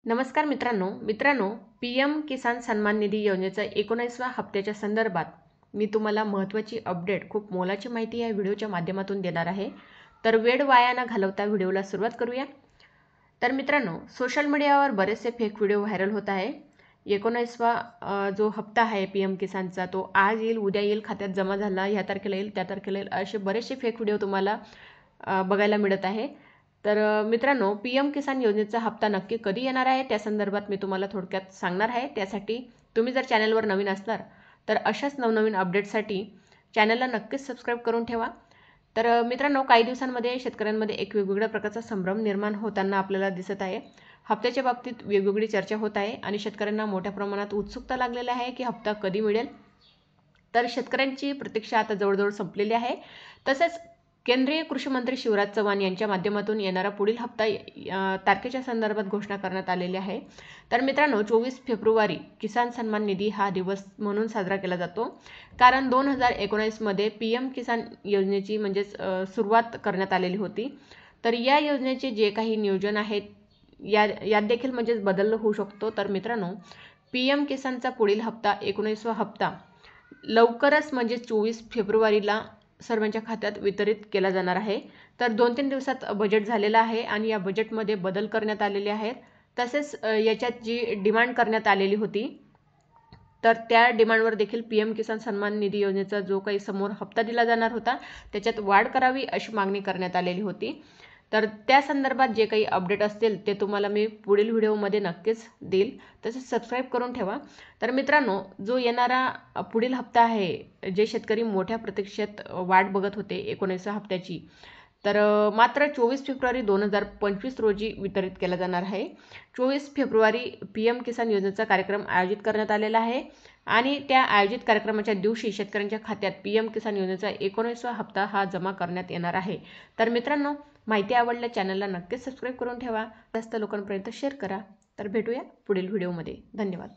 नमस्कार मित्रांनो पीएम किसान सन्मान निधी योजनेचा 19व्या हप्त्याच्या संदर्भात मी तुम्हाला महत्त्वाची अपडेट खूप मोलाची माहिती या व्हिडिओच्या माध्यमातून देणार आहे। तर वेळ वाया न घालवता व्हिडिओला सुरुवात करूया। तर मित्रांनो, सोशल मीडियावर बरेचसे फेक व्हिडिओ व्हायरल होत आहे। 19वा जो हप्ता आहे पीएम किसानचा तो आज येईल, उद्या येईल, खात्यात जमा झाला, ह्या तारखेला येईल, त्या तारखेला येईल, असे बरेचसे फेक व्हिडिओ तुम्हाला बघायला मिळत आहे। तर मित्रांनो, पीएम किसान योजनेचा हप्ता नक्की कधी येणार आहे त्या संदर्भात मी तुम्हाला थोडक्यात सांगणार आहे। त्यासाठी तुम्ही जर चॅनलवर नवीन असणार तर अशाच नवनवीन अपडेट्ससाठी चॅनलला नक्कीच सबस्क्राईब करून ठेवा। तर मित्रांनो, काही दिवसांमध्ये शेतकऱ्यांमध्ये एक वेगवेगळ्या प्रकारचा संभ्रम निर्माण होताना आपल्याला दिसत आहे। हप्त्याच्या बाबतीत वेगवेगळी चर्चा होत आहे आणि शेतकऱ्यांना मोठ्या प्रमाणात उत्सुकता लागलेली आहे की हप्ता कधी मिळेल। तर शेतकऱ्यांची प्रतीक्षा आता जवळजवळ संपलेली आहे। तसेच केंद्रीय कृषी मंत्री शिवराज चौहान यांच्या माध्यमातून येणारा पुढील हप्ता तारखेच्या संदर्भात घोषणा करण्यात आलेली आहे। तर मित्रांनो, 24 फेब्रुवारी किसान सन्मान निधी हा दिवस म्हणून साजरा केला जातो, कारण 2019 मध्ये पीएम किसान योजनेची सुरुवात करण्यात आलेली होती। तर या योजनेचे जे काही नियोजन आहे यात देखील बदल होऊ शकतो। तर मित्रांनो, पीएम किसानचा पुढील हप्ता 19वा हप्ता लवकरच 24 फेब्रुवारीला सर्वांच्या खात्यात वितरित केला जाणार आहे। तर 2-3 दिवसात बजेट झालेलं आहे आणि या बजेटमध्ये बदल करण्यात आलेले आहेत। तसेच याच्यात जी डिमांड करण्यात आलेली होती तर त्या डिमांडवर देखील पीएम किसान सन्मान निधी योजनेचा जो काही समोर हप्ता दिला जाणार होता त्याच्यात वाढ करावी अशी मागणी करण्यात आलेली होती। तर त्या संदर्भात जे काही अपडेट असतील ते तुम्हाला मी पुढील व्हिडिओमध्ये नक्कीच देईल। तसेच सबस्क्राईब करून ठेवा। तर मित्रांनो, जो येणारा पुढील हप्ता आहे, जे शेतकरी मोठ्या प्रतीक्षेत वाट बघत होते 19व्या हप्त्याची, तर मात्र 24 फेब्रुवारी 2025 रोजी वितरित केला जाणार आहे। 24 फेब्रुवारी पीएम किसान योजनेचा कार्यक्रम आयोजित करण्यात आलेला आहे आणि त्या आयोजित कार्यक्रमाच्या दिवशी शेतकऱ्यांच्या खात्यात पीएम किसान योजनेचा 19वा हप्ता हा जमा करण्यात येणार आहे। तर मित्रांनो, माहिती आवडल्यास चॅनलला नक्कीच सबस्क्राईब करून ठेवा, जास्त लोकांपर्यंत शेअर करा। तर भेटूया पुढील व्हिडिओमध्ये। धन्यवाद।